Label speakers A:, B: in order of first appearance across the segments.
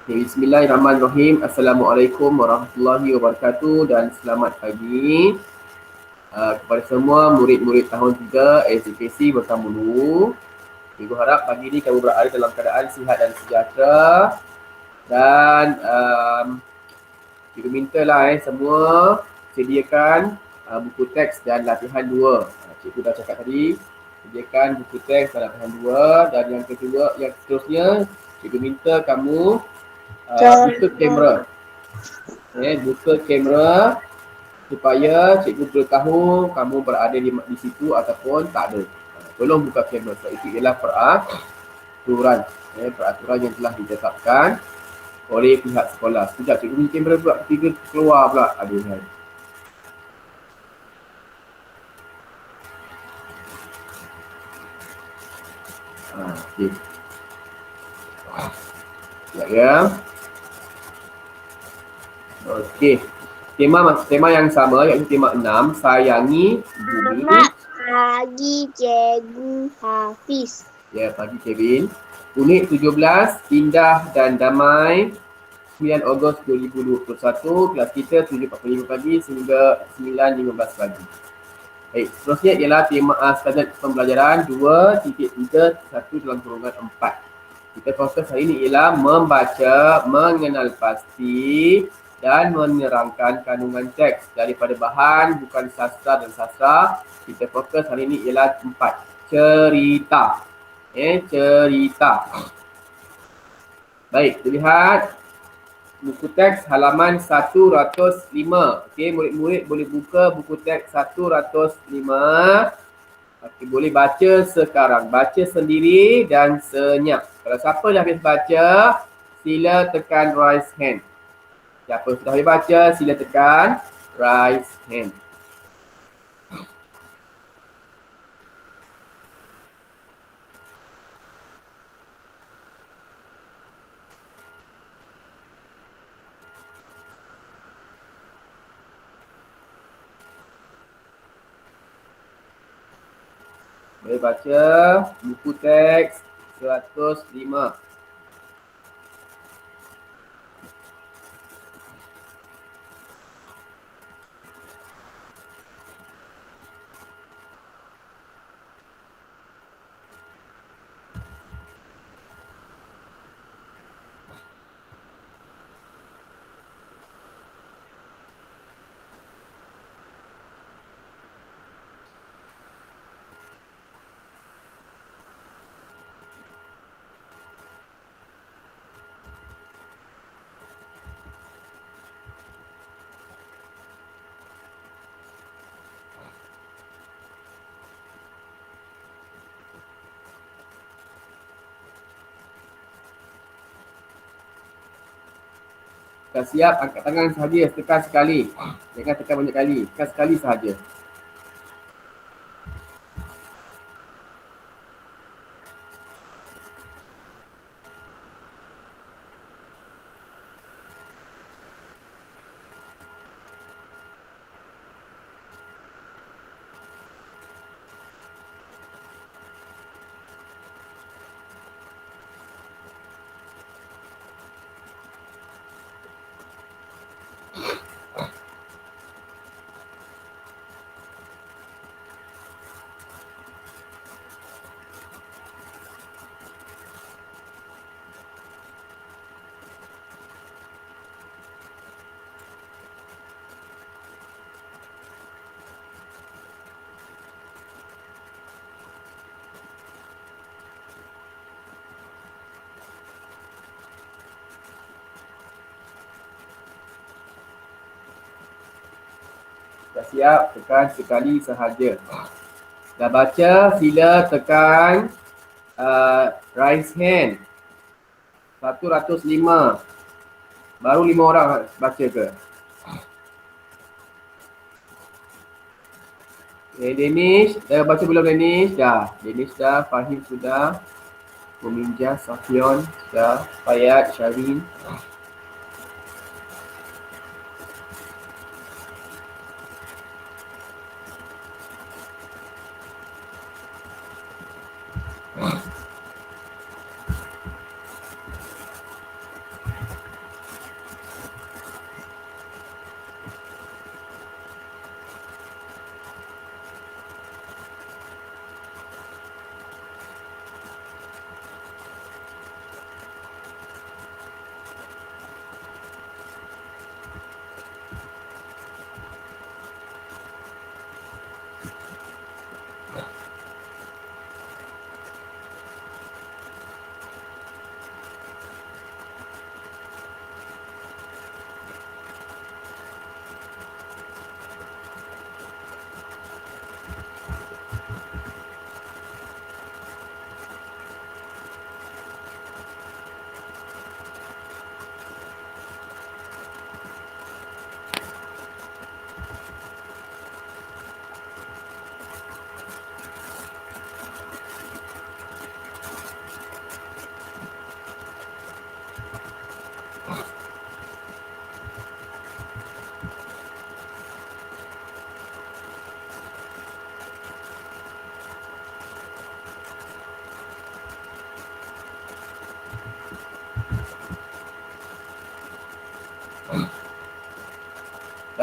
A: Bismillahirrahmanirrahim. Assalamualaikum warahmatullahi wabarakatuh dan selamat pagi kepada semua murid-murid tahun 3 SJKC Bertambah dulu. Ibu harap pagi ini kamu berada dalam keadaan sihat dan sejahtera dan kita mintalah semua sediakan buku teks dan latihan 2. Cikgu dah cakap tadi, sediakan buku teks dan latihan 2. Dan yang kedua, yang seterusnya, cikgu minta kamu buka kamera. Buka kamera supaya cikgu beritahu kamu berada di situ ataupun tak ada. Tolong buka kamera. So, itu ialah peraturan. Peraturan yang telah ditetapkan oleh pihak sekolah. Sekejap, cikgu punya kamera pula ketiga keluar pula. Aduh, hai. Okay. Sekejap ya. Okey. Tema yang sama iaitu tema 6, sayangi bumi.
B: Selamat pagi Cikgu Hafiz.
A: Ya, pagi Kevin. Unit 17, indah dan damai. 9 Ogos 2021, kelas kita 7.45 pagi sehingga 9.15 pagi. Baik, seterusnya ialah tema standard pembelajaran 2.3.1 dalam kurungan 4. Kita fokus hari ini ialah membaca, mengenal pasti dan menerangkan kandungan teks daripada bahan bukan sastra dan sastra. Kita fokus hari ini ialah 4. Cerita. Cerita. Baik, lihat buku teks halaman 105. Okey, murid-murid boleh buka buku teks 105. Okey, boleh baca sekarang. Baca sendiri dan senyap. Kalau siapa dah habis baca, sila tekan raise hand. Siapa sudah habis baca, sila tekan raise hand. Boleh baca buku teks 105. Dah siap, angkat tangan sahaja, tekan sekali. Jangan tekan banyak kali, tekan sekali sahaja. Dah siap, tekan sekali sahaja. Dah baca, sila tekan raise hand. 105. Baru 5 orang baca ke? Danish, dah baca belum Danish? Dah. Danish dah, Fahim sudah. Meminjah, Safion sudah. Fayad, Syahrin.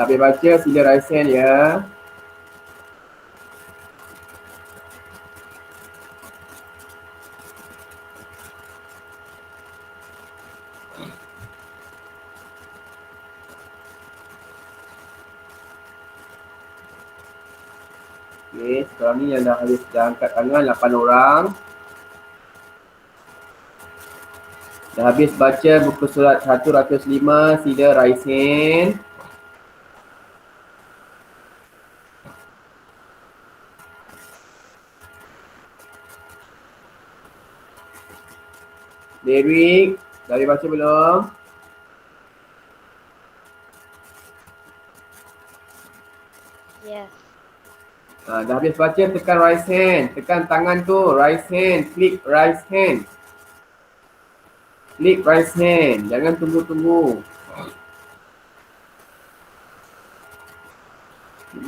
A: Tak habis baca, sila raise hand ya. Okay, sekarang ni yang dah angkat tangan 8 orang. Dah habis baca buku surat 105, sila raise hand. Derek, dah habis baca belum?
B: Ya.
A: Dah habis baca, tekan raise hand. Tekan tangan tu, raise hand. Klik raise hand. Klik raise hand. Jangan tunggu-tunggu.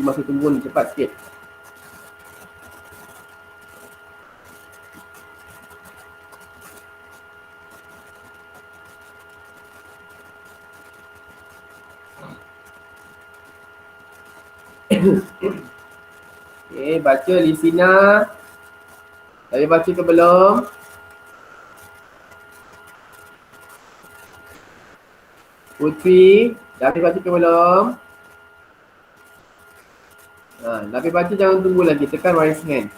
A: Masa tunggu ni cepat sikit. Okay, baca Lisina. Dah baca ke belum? Putri, dah baca ke belum? Dah baca, jangan tunggu lagi. Tekan raise hand.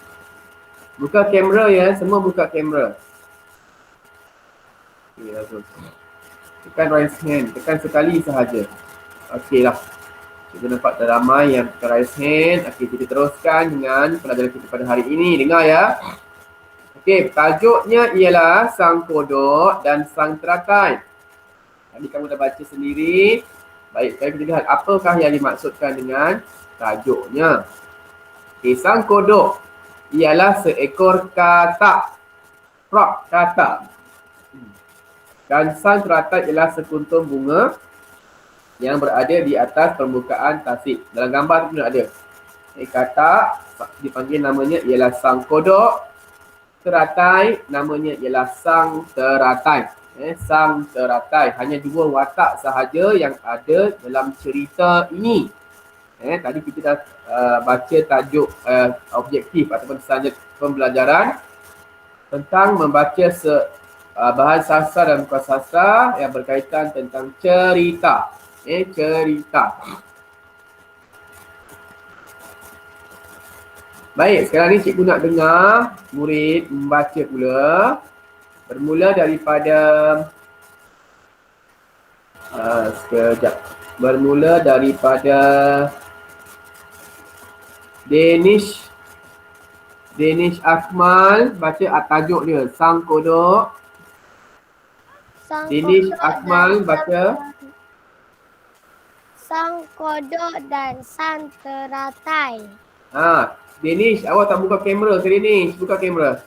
A: Buka kamera ya, semua buka kamera. Okay, bagus. Tekan raise hand, tekan sekali sahaja. Okey lah. Kita nampak dah ramai yang tekan raise hand. Okey, kita teruskan dengan pelajaran kita pada hari ini. Dengar ya. Okey, tajuknya ialah sang kodok dan sang teratai. Tadi kamu dah baca sendiri. Baik, sekarang kita lihat apakah yang dimaksudkan dengan tajuknya. Okey, sang kodok ialah seekor katak. Frog katak. Dan sang teratai ialah sekuntum bunga yang berada di atas permukaan tasik. Dalam gambar tu ada. Katak dipanggil namanya ialah sang kodok. Teratai namanya ialah sang teratai. Sang teratai. Hanya dua watak sahaja yang ada dalam cerita ini. Tadi kita dah baca tajuk objektif ataupun sahaja pembelajaran tentang membaca bahan sastra dan bukan sastra yang berkaitan tentang cerita. Cerita. Baik, sekarang ni cikgu nak dengar murid membaca pula. Bermula daripada sekejap. Bermula daripada Danish Akmal, baca tajuk dia, sang kodok. Danish Akmal baca
B: Sang kodok dan sang teratai.
A: Danish, awak tak buka kamera ke Danish? Buka kamera.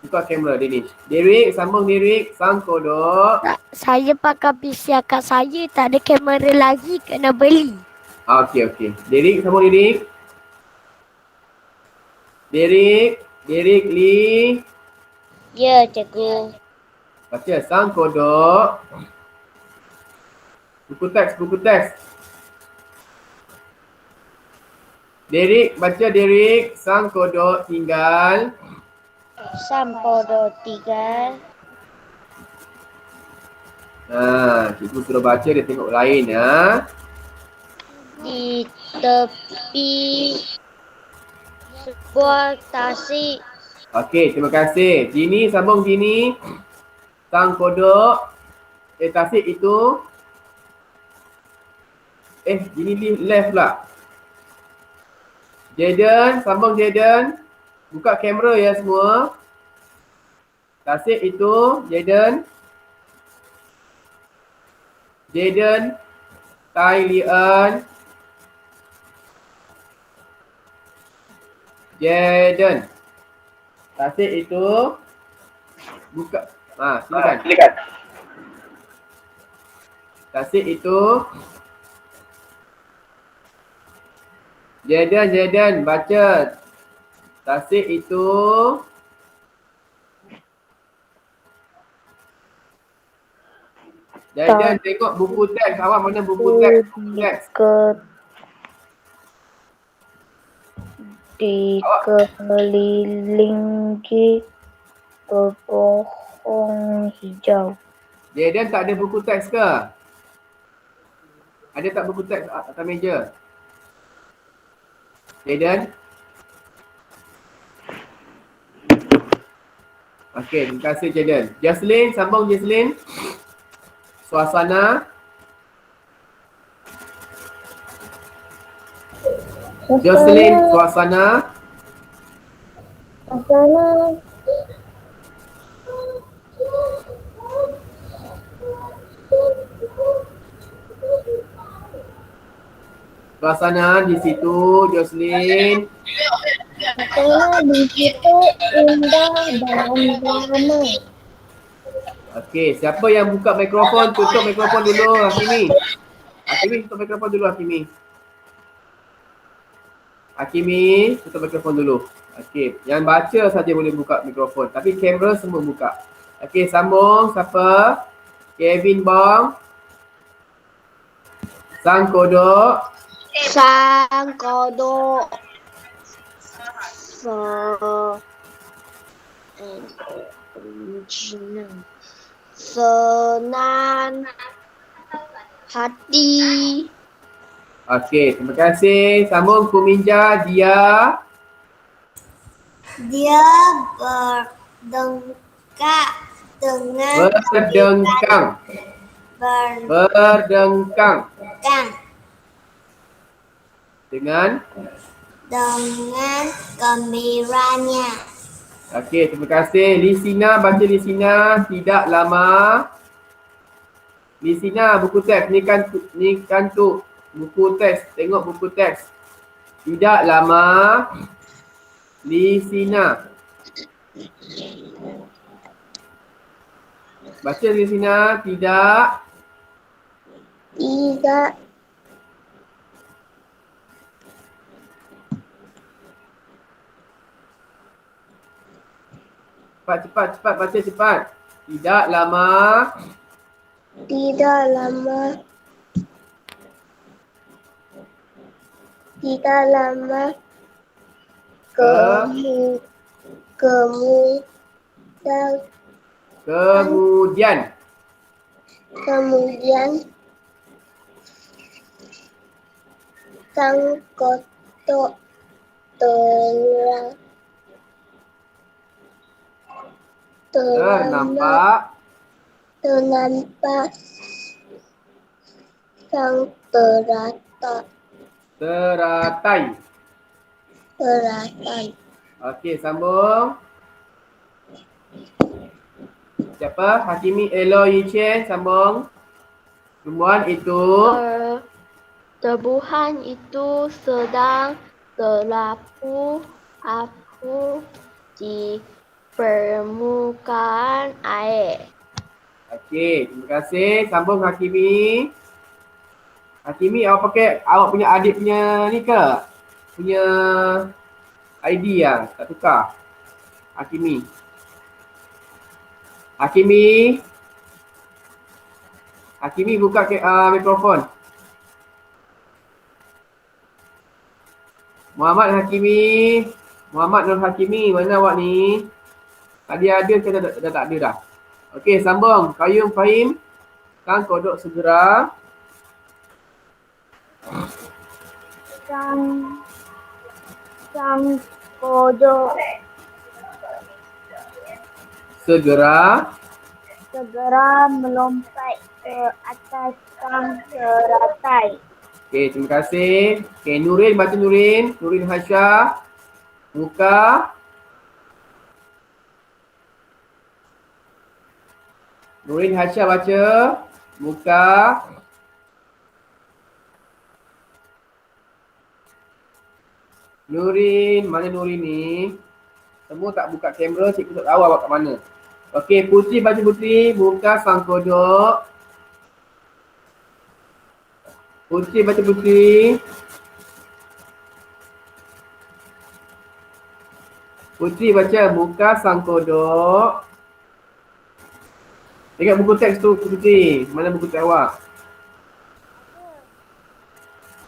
A: Buka kamera Danish. Derek, sambung Derek, sang kodok.
B: Saya pakai PC akak saya, tak ada kamera lagi, kena beli.
A: Okey. Derek, sambung Derek. Derek Lee.
B: Ya, cikgu.
A: Baca sang kodok. Buku teks. Derek, baca Derek. Sang kodok tinggal.
B: Sang kodok tinggal.
A: Cikgu suruh baca, dia tengok lain ya.
B: Di tepi sebuah tasik.
A: Okey, terima kasih. Jini, sambung Jini. Sang kodok. Tasik itu. Jini left pula. Jaden, sambung Jaden. Buka kamera ya semua. Tasik itu, Jaden. Tai Lian. Jaden. Tasik itu. Buka. Silakan. Tasik itu. Jaden, baca. Tasik itu. Jaidan tengok buku teks. Awak mana buku teks? Buku teks.
B: Dikelilingi berpohon hijau.
A: Jaidan tak ada buku teks ke? Ada tak buku teks atas meja? Jaidan? Okey, terima kasih Jaidan. Jaslyn, sambung Jaslyn. Suasana. Jocelyn, suasana. Suasana di situ, Jocelyn.
B: Suasana di situ indah dan damai.
A: Okey, siapa yang buka mikrofon, tutup mikrofon dulu, Hakimi. Hakimi, tutup mikrofon dulu, Hakimi. Hakimi, tutup mikrofon dulu. Okey, yang baca saja boleh buka mikrofon, tapi kamera semua buka. Okey, sambung. Siapa? Kevin Bong. Sang kodok.
B: Sang kodok. Senang hati.
A: Okey, terima kasih. Sambung Kuminja, dia.
B: Dia berdengkak dengan
A: Berdengkang. Berdengkang. Dengan
B: gembiranya.
A: Okey, terima kasih. Lisina, baca Lisina. Tidak lama. Lisina, buku teks. Ni kantuk. Buku teks. Tengok buku teks. Tidak lama. Lisina. Baca Lisina. Tidak.
B: Tidak
A: Cepat. Baca cepat. Tidak lama.
B: Tidak lama. Tidak lama. Kemudian sang kodok
A: Ternampak.
B: sang
A: Teratai.
B: teratai.
A: Okey, sambung. Siapa? Hakimi Elo Yichen, sambung. Tumbuhan itu.
B: Tumbuhan itu sedang terlapu di permukaan air.
A: Okey, terima kasih. Sambung Hakimi. Hakimi, awak punya adik punya ni ke? Punya ID yang tak tukar. Hakimi. Hakimi buka mikrofon. Muhammad Nur Hakimi, mana awak ni? Tadi ada ke dah tak ada dah? Okey, sambung. Qayyum Fahim. Sang kodok segera.
B: Sang kodok
A: Segera
B: melompat ke atas sang teratai.
A: Okey, terima kasih. Okey, Nurin, baca Nurin. Nurin Hasya. Muka. Nurin Hasya baca. Muka. Nurin, mana Nurin ni? Semua tak buka kamera, cikgu tak tahu awak kat mana. Okey, Putri baca Putri. Muka sang kodok. Putri baca Putri. Putri baca muka sang kodok. Tengok buku teks tu, Putri. Mana buku teks awak?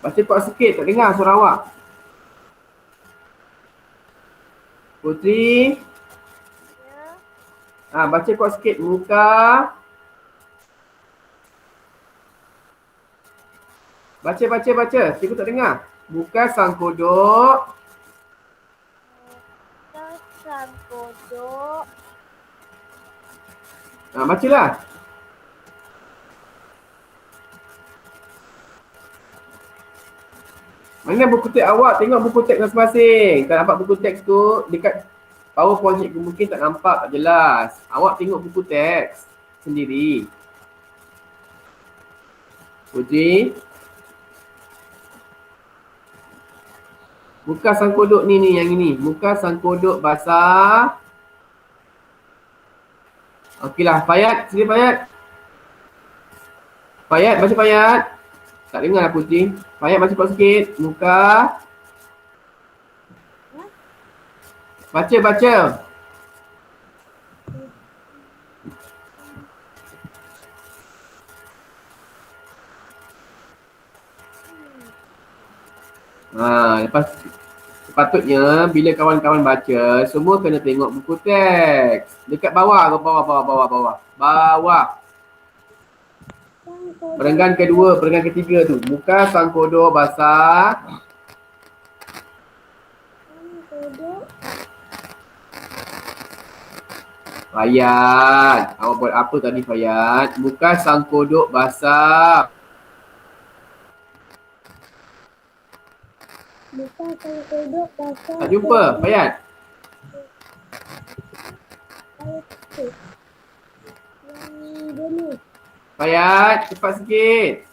A: Baca kuat sikit, tak dengar suara awak. Putri. Baca kuat sikit. Muka. Baca. Cikgu tak dengar. Muka sang kodok.
B: Muka sang kodok.
A: Bacalah. Mana buku teks awak? Tengok buku teks masing-masing. Tak nampak buku teks tu dekat PowerPoint cikgu mungkin tak nampak, tak jelas. Awak tengok buku teks sendiri. Putri. Muka sang kodok ni yang ini. Muka sang kodok basah. Okeylah, Fayat. Sini Fayat. Fayat, baca Fayat. Tak dengar lah Putri. Fayat baca kuat sikit. Muka. Baca. Lepas sepatutnya bila kawan-kawan baca, semua kena tengok buku teks. Dekat bawah. Perenggan kedua, perenggan ketiga tu. Muka sang kodok basah. Fayat. Awak buat apa tadi Fayat? Muka sang kodok basah.
B: Muka sang kodok basah.
A: Tak jumpa Fayat? Fayat, cepat sikit.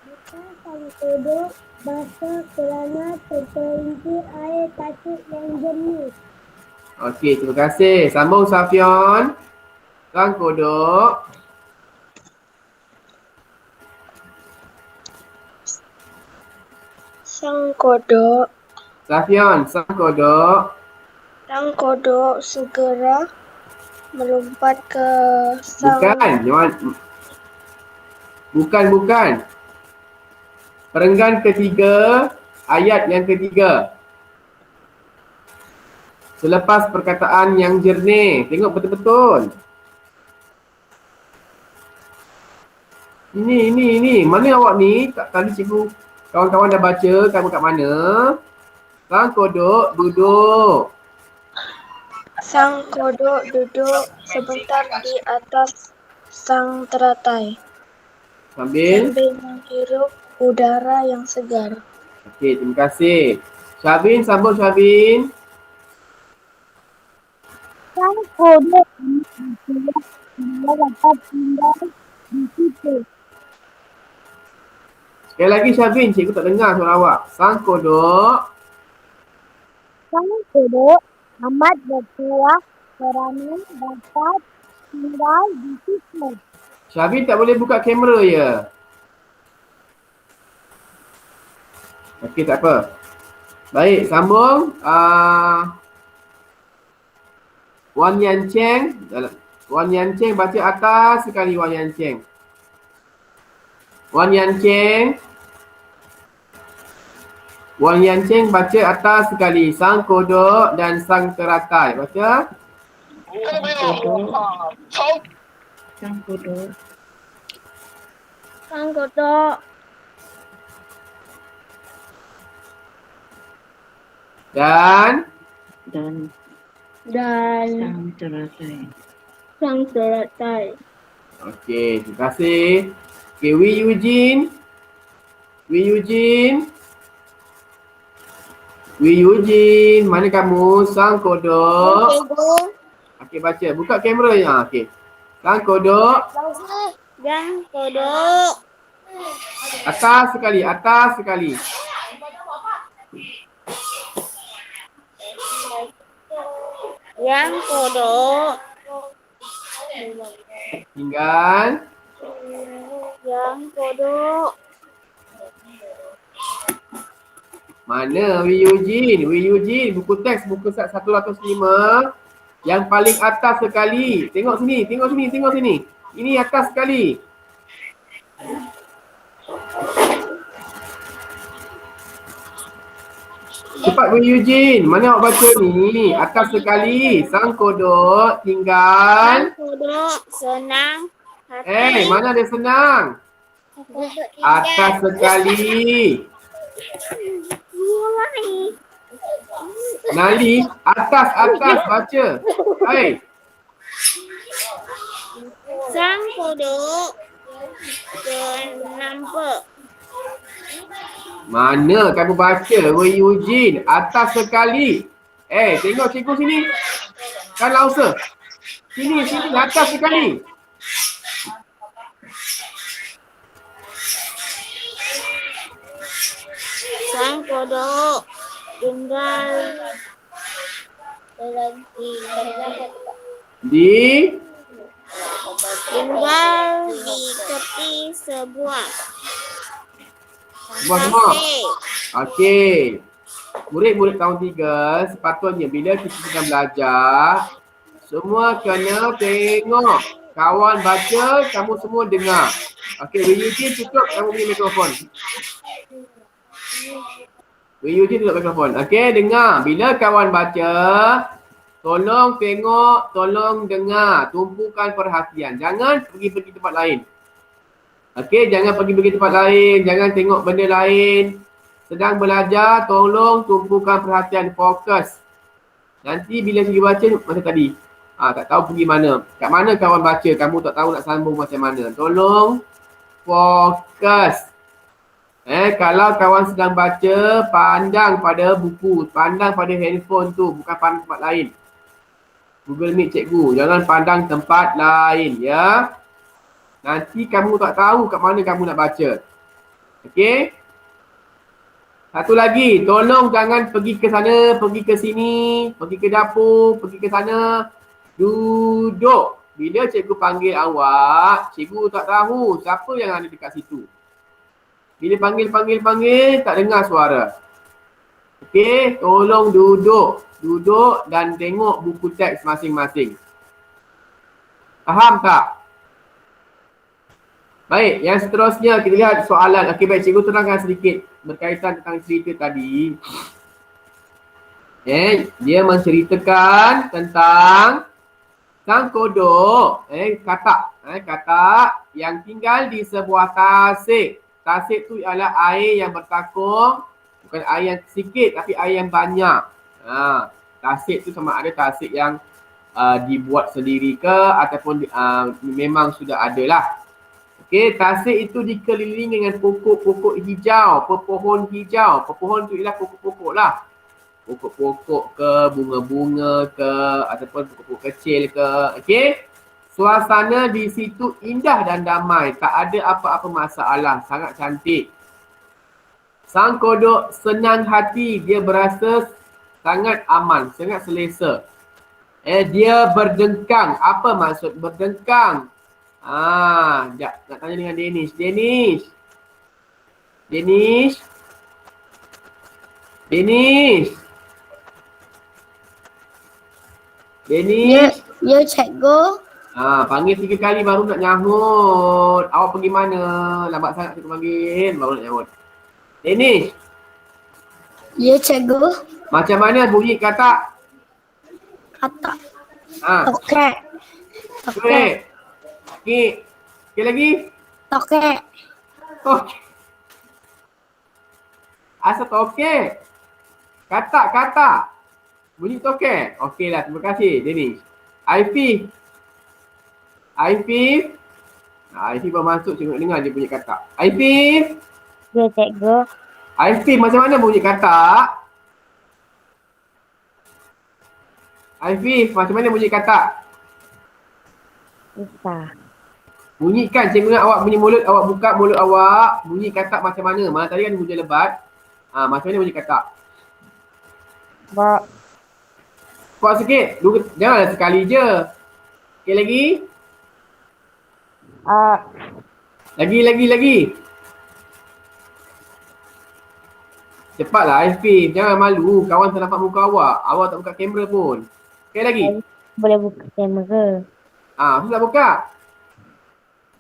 B: Muka sang kodok basah kerana terperinci air tasik yang jernih.
A: Okey, terima kasih. Sambung Safion. Sang kodok.
B: Sang kodok.
A: Safion, sang kodok.
B: Sang kodok segera melompat ke sang...
A: Bukan. Perenggan ketiga, ayat yang ketiga. Selepas perkataan yang jernih. Tengok betul-betul. Ini. Mana awak ni? Tadi cikgu, kawan-kawan dah baca. Kamu kat mana? Sang kodok duduk.
B: Sang kodok duduk sebentar di atas sang teratai.
A: Sambil
B: menghirup udara yang segar.
A: Okey, terima kasih. Syabin, sambung Syabin.
B: Sang kodok dapat tinggal di situ.
A: Sekali lagi Syabin, cikgu tak dengar suara awak. Sang kodok
B: amat bertuah kerana dapat tinggal di situ.
A: Syabin tak boleh buka kamera je. Okey, tak apa. Baik, sambung. Wan Yan Cheng. Wan Yan Cheng baca atas sekali Wan Yan Cheng. Wan Yan Cheng. Wan Yan Cheng baca atas sekali. Sang kodok dan sang teratai. Baca.
B: Sang kodok.
A: Dan
B: sang teratai.
A: Okey, terima kasih. Okey, Wi Eugene, mana kamu? Sang kodok. Okey, baca. Buka kamera ya. Okey. Sang kodok.
B: Sang kodok.
A: Atas sekali.
B: Yang kodok.
A: Tinggal.
B: Yang kodok.
A: Mana Wi Eugene, buku teks buku 105. Yang paling atas sekali. Tengok sini, tengok sini, tengok sini. Ini atas sekali. Cepat Wei Eugene. Mana awak baca ni? Atas sekali. Sang kodok tinggal.
C: Sang kodok senang hati.
A: Mana dia senang? Atas sekali.
C: Mulai.
A: Nali. Atas, atas. Baca. Hai.
C: Sang kodok nampak.
A: Mana kamu baca Wei Eugene? Atas sekali. Tengok cikgu sini. Kan lausa. Sini, sini. Atas sekali.
C: Sang kodok tinggal
A: Di
C: tinggal di tepi sebuah
A: semua.
C: kafe.
A: Okey. Murid-murid tahun 3 sepatutnya bila kita sedang belajar, semua kena tengok. Kawan baca, kamu semua dengar. Okey, Wei Eugene tutup kamu punya mikrofon. Wei Eugene tutup mikrofon. Okey, dengar. Bila kawan baca, tolong tengok, tolong dengar. Tumpukan perhatian. Jangan pergi-pergi tempat lain. Okey, jangan pergi-pergi tempat lain. Jangan tengok benda lain. Sedang belajar, tolong tumpukan perhatian, fokus. Nanti bila saya baca macam tadi. Tak tahu pergi mana. Kat mana kawan baca, kamu tak tahu nak sambung macam mana. Tolong fokus. Kalau kawan sedang baca, pandang pada buku. Pandang pada handphone tu, bukan pandang tempat lain. Google Meet cikgu. Jangan pandang tempat lain, ya. Nanti kamu tak tahu kat mana kamu nak baca. Okey? Satu lagi, tolong jangan pergi ke sana, pergi ke sini, pergi ke dapur, pergi ke sana. Duduk. Bila cikgu panggil awak, cikgu tak tahu siapa yang ada dekat situ. Bila panggil, tak dengar suara. Okey, tolong duduk. Duduk dan tengok buku teks masing-masing. Faham tak? Baik, yang seterusnya kita lihat soalan. Okey, baik, cikgu terangkan sedikit berkaitan tentang cerita tadi. Dia menceritakan tentang sang kodok, katak yang tinggal di sebuah tasik. Tasik tu ialah air yang bertakung, bukan air yang sikit tapi air yang banyak. Tasik tu sama ada tasik yang dibuat sendiri ke ataupun memang sudah ada lah. Okey, tasik itu dikelilingi dengan pokok-pokok hijau, pepohon hijau. Pepohon tu ialah pokok-pokok lah. Pokok-pokok ke, bunga-bunga ke, ataupun pokok-pokok kecil ke. Okey. Suasana di situ indah dan damai. Tak ada apa-apa masalah. Sangat cantik. Sang kodok senang hati. Dia berasa sangat aman, sangat selesa. Dia berdengkang. Apa maksud berdengkang? Sekejap. Nak tanya dengan Danish. Danish. Danish. Danish. Danish.
B: Ya, cikgu.
A: Panggil 3 kali baru nak nyahut. Awak pergi mana? Lambat sangat kita panggil baru nak nyahut. Danish.
B: Ya, cikgu.
A: Macam mana bunyi katak?
B: Katak.
A: Tokek.
B: Tokek.
A: Okey. Okey lagi?
B: Tokek.
A: Tokek. Asal tokek? Katak. Bunyi tokek. Okeylah, terima kasih Danish. Aifif. Aifif baru masuk, cikgu nak dengar dia bunyi katak. Aifif.
B: Ya, cikgu.
A: Aifif, macam mana bunyi katak? Aifif, macam mana bunyi katak?
B: Bisa.
A: Bunyikan, cikgu nak awak bunyi mulut, awak buka mulut awak. Bunyi katak macam mana? Mana tadi kan hujan lebat. Macam mana bunyi katak? Kuat sikit. Janganlah sekali je. Okey lagi? Lagi. Cepatlah Aifif. Jangan malu. Kawan tak nampak muka awak. Awak tak buka kamera pun. Okey lagi?
B: Boleh buka kamera.
A: Susah buka.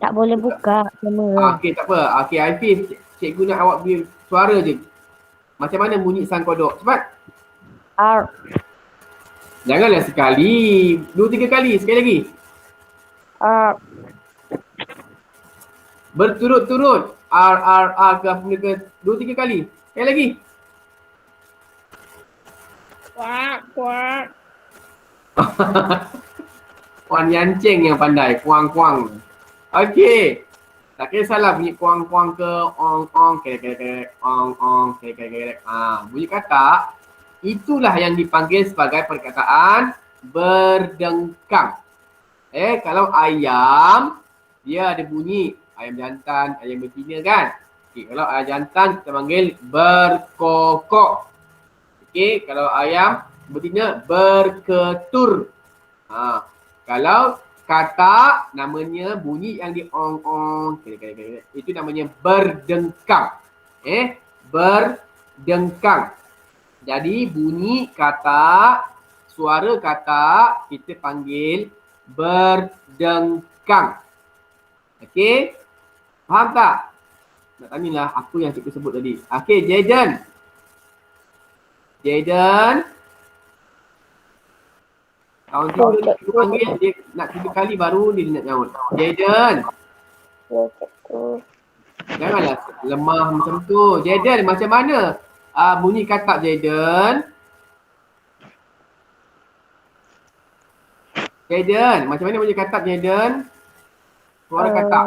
B: Tak boleh buka kamera.
A: Okey, tak apa. Okey, Hafiz, cikgu nak awak beri suara je. Macam mana bunyi sang kodok? Cepat.
B: R.
A: Janganlah sekali. 2-3 kali. Sekali lagi.
B: R.
A: Berturut-turut. R ke apa ke. 2-3 kali. Sekali lagi.
C: Quack, quack.
A: Puan Yancing yang pandai. Kuang-kuang. Okey. Tak kisahlah bunyi kuang-kuang ke ong-ong, kerek-kerek, ong-ong, kerek-kerek. Bunyi katak, itulah yang dipanggil sebagai perkataan berdengkang. Kalau ayam, dia ada bunyi ayam jantan, ayam betina kan? Okey, kalau ayam jantan kita panggil berkokok. Okey, kalau ayam betina berketur. Kalau katak namanya bunyi yang di ong-ong, itu namanya berdengkang. Berdengkang. Jadi bunyi katak, suara katak kita panggil berdengkang. Okey? Faham tak? Nak tanyalah apa yang cikgu sebut tadi. Okey, Jaden. Tahun 3 cikgu panggil dia nak 3 kali baru dia nak nyaut. Jaden. Janganlah lemah macam tu. Jaden, macam mana bunyi katak Jaden? Macam mana bunyi katak Jaden? Suara katak.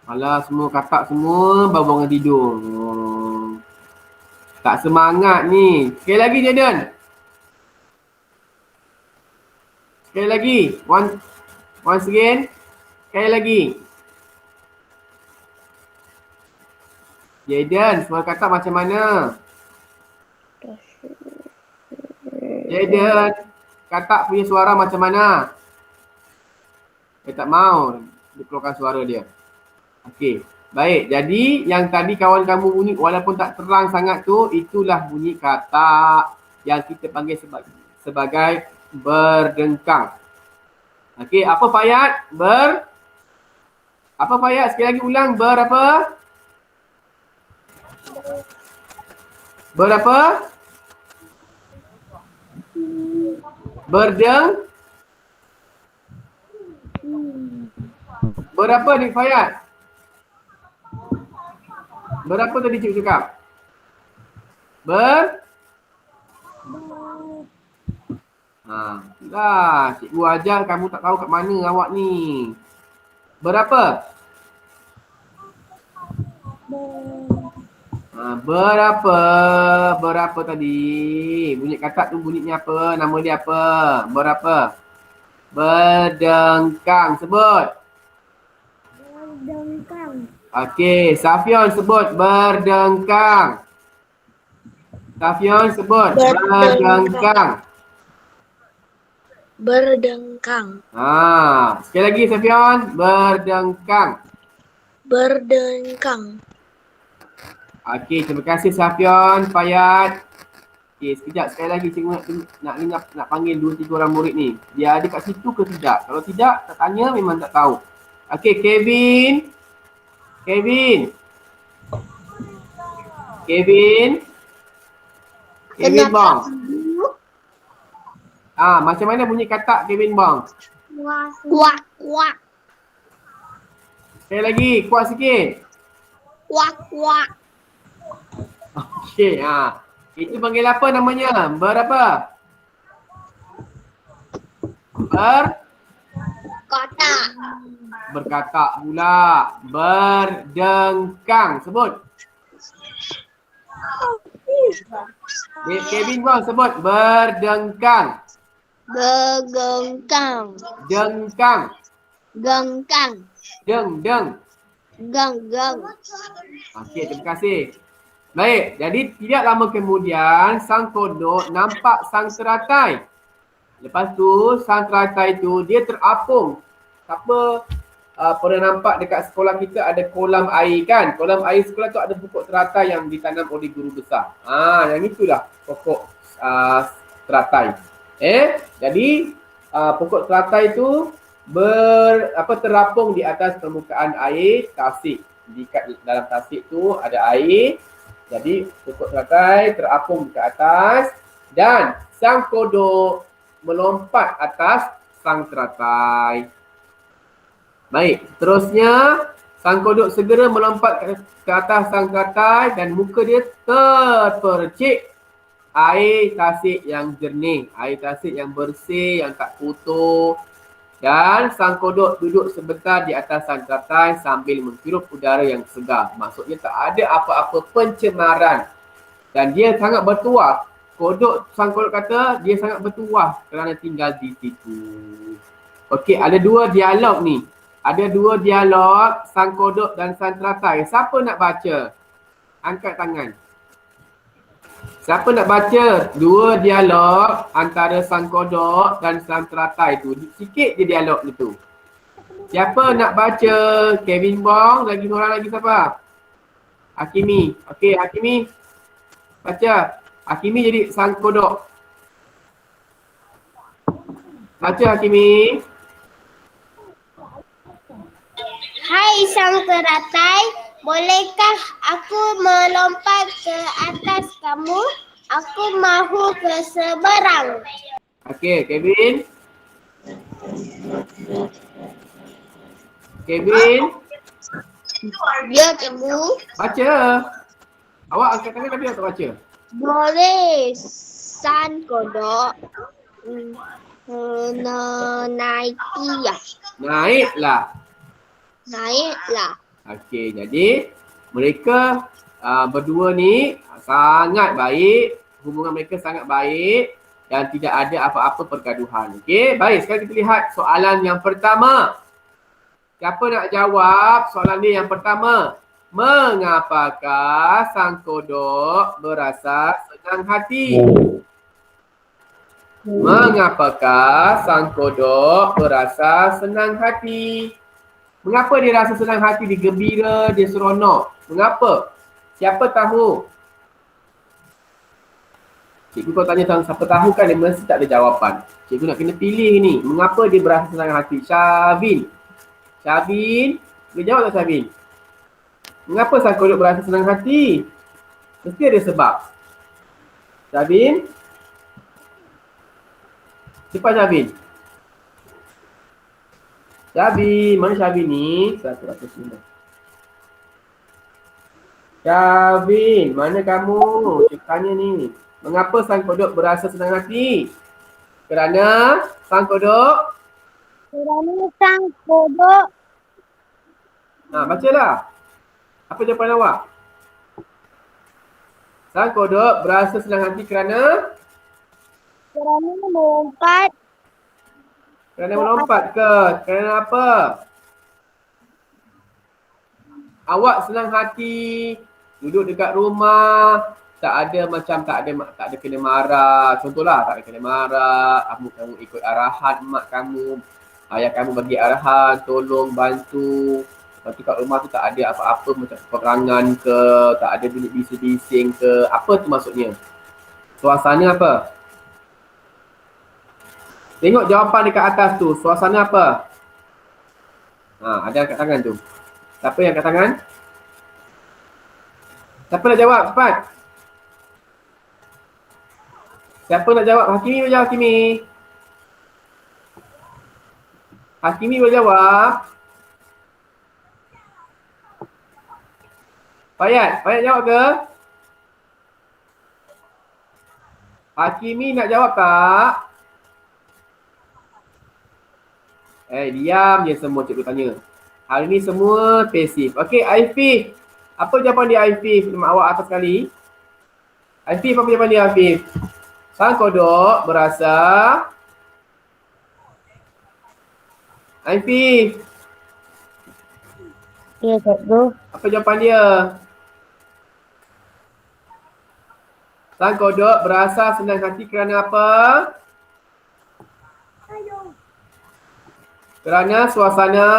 A: Alah, semua katak semua baru bangun tidur. Tak semangat ni. Sekali lagi Jaden. Sekali lagi. Once again. Sekali lagi. Jaden, suara katak macam mana? Jaden, katak punya suara macam mana? Dia tak mau dia keluarkan suara dia. Okey. Baik, jadi yang tadi kawan kamu bunyi walaupun tak terang sangat tu, itulah bunyi katak yang kita panggil sebagai berdengkang. Okey, apa Fayat? Apa Fayat? Sekali lagi ulang. Berapa? Berapa ni Fayat? Berapa tadi cikgu cakap? Dah, cikgu ajar kamu tak tahu kat mana awak ni. Berapa? Berapa tadi? Bunyi katak tu bunyinya apa? Nama dia apa? Berapa? Berdengkang. Sebut.
C: Berdengkang.
A: Okey, Safion sebut berdengkang. Safion sebut berdengkang.
D: Berdengkang.
A: Sekali lagi Safion, berdengkang.
D: Berdengkang.
A: Okey, terima kasih Safion, Fayat. Okey, sekejap sekali lagi cikgu nak panggil 2-3 orang murid ni. Dia ada kat situ ke tidak? Kalau tidak, tak tanya memang tak tahu. Okey, Kevin bang. Macam mana bunyi katak Kevin bang?
D: Kuak, kuak.
A: Sekali lagi, kuat sikit.
D: Kuak, kuak.
A: Okey, itu panggil apa namanya? Berapa?
D: Kotak.
A: Berkatak pula. Berdengkang. Sebut. Kevin bang sebut. Berdengkang.
D: Begengkang.
A: Dengkang.
D: Gengkang.
A: Deng.
D: Geng.
A: Okey, terima kasih. Baik, jadi tidak lama kemudian sang kodok nampak sang teratai. Lepas tu sang teratai tu dia terapung. Siapa pernah nampak dekat sekolah kita ada kolam air kan? Kolam air sekolah tu ada pokok teratai yang ditanam oleh guru besar. Yang itulah pokok teratai. Jadi pokok teratai itu terapung di atas permukaan air tasik. Dalam tasik tu ada air. Jadi pokok teratai terapung ke atas dan sang kodok melompat atas sang teratai. Baik, terusnya sang kodok segera melompat ke atas sang teratai dan muka dia terpercik air tasik yang jernih, air tasik yang bersih, yang tak kotor. Dan sang kodok duduk sebentar di atas sang teratai sambil menghirup udara yang segar. Maksudnya tak ada apa-apa pencemaran. Dan dia sangat bertuah. Sang kodok kata dia sangat bertuah kerana tinggal di situ. Okey, ada dua dialog ni. Ada dua dialog sang kodok dan sang teratai. Siapa nak baca? Angkat tangan. Siapa nak baca dua dialog antara sang kodok dan sang teratai tu? Sikit je dialog itu. Siapa nak baca? Kevin Bong, lagi seorang lagi siapa? Hakimi. Okey, Hakimi. Baca. Hakimi jadi sang kodok. Baca Hakimi.
D: Hai sang teratai, bolehkah aku melompat ke atas kamu? Aku mahu ke seberang.
A: Okey, Kevin. Kevin,
D: Ya, kamu.
A: baca. Awak angkat tangan tapi awak tak baca.
D: Boleh sang kodok naiki ya.
A: Naiklah.
D: Naiklah.
A: Okey, jadi mereka berdua ni sangat baik. Hubungan mereka sangat baik dan tidak ada apa-apa pergaduhan. Okey, baik. Sekarang kita lihat soalan yang pertama. Siapa nak jawab soalan ni yang pertama? Mengapakah sang kodok berasa senang hati? Mengapakah sang kodok berasa senang hati? Mengapa dia rasa senang hati, dia gembira, dia seronok? Mengapa? Siapa tahu? Cikgu kau tanya tentang siapa tahu kan dia mesti tak ada jawapan. Cikgu nak kena pilih ni. Mengapa dia berasa senang hati? Syavin. Syavin. Boleh jawab tak Syavin? Mengapa sang kodok berasa senang hati? Mesti ada sebab. Syavin. Cepat Syavin. Syavin. Mana Syavin ni? 109. Syavin. Mana kamu? Cikgu tanya ni. Mengapa sang kodok berasa senang hati? Kerana sang kodok. Bacalah. Apa jawapan awak? Sang kodok berasa senang hati kerana?
B: Kerana melompat.
A: Kerana melompat ke? Kerana apa? Awak senang hati duduk dekat rumah, tak ada kena marah. Contohlah, tak ada kena marah, kamu ikut arahan mak kamu, ayah kamu bagi arahan, tolong, bantu. Lepas tu kat rumah tu tak ada apa-apa macam perangan ke, tak ada bunyi bising-bising ke. Apa tu maksudnya? Suasana apa? Tengok jawapan dekat atas tu. Suasana apa? Ada angkat tangan tu. Siapa yang angkat tangan? Siapa nak jawab? Cepat. Siapa nak jawab? Hakimi boleh jawab, Hakimi. Hakimi boleh jawab. Fayat jawab ke? Hakimi nak jawab tak? Diam je semua cikgu tanya. Hari ni semua pasif. Okey, Aifif. Apa jawapan dia Aifif? Nama awak atas sekali. Aifif, apa jawapan dia Aifif? Sang kodok berasa. Aifif.
B: Ya, cikgu.
A: Apa jawapan dia? Sang kodok berasa senang hati kerana apa? Kerana suasana.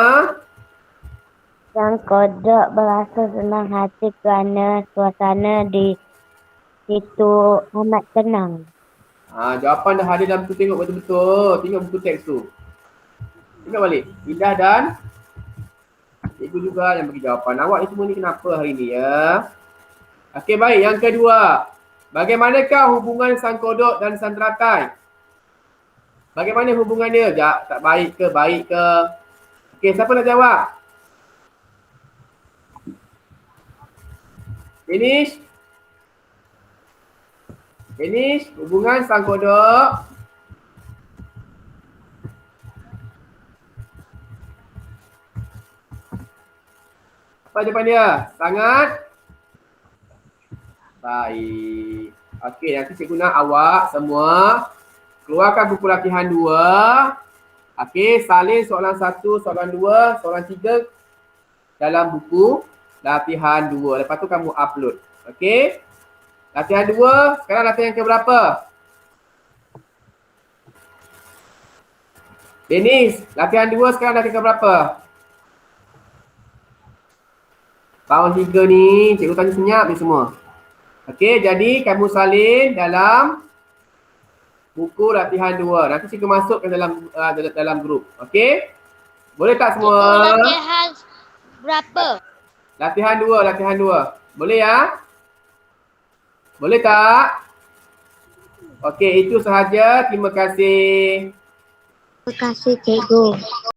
B: Sang kodok berasa senang hati kerana suasana di situ amat tenang.
A: Jawapan dah ada dalam buku, tengok betul-betul. Tengok buku teks tu. Tengok balik. Indah dan cikgu juga yang bagi jawapan. Awak ni semua ni kenapa hari ni ya? Okey, baik. Yang kedua. Bagaimanakah hubungan sangkodok dan santeratai? Bagaimana hubungan dia? Tak baik ke, baik ke? Okey, siapa nak jawab? Finish? Finish, hubungan sangkodok. Apa jawapan dia? Sangat baik. Okey, nanti cikgu nak awak semua keluarkan buku latihan 2. Okey, salin soalan 1, soalan 2, soalan 3 dalam buku latihan 2. Lepas tu kamu upload. Okey? Latihan 2, sekarang latihan ke berapa? Denis, latihan 2 sekarang latihan ke berapa? Tahun 3 ni, cikgu tanya senyap ni semua. Okey, jadi kamu salin dalam buku latihan 2. Nanti cikgu masukkan dalam grup. Okey? Boleh tak semua?
B: Latihan berapa?
A: Latihan 2, latihan 2. Boleh ya? Boleh tak? Okey, itu sahaja. Terima kasih.
B: Terima kasih cikgu.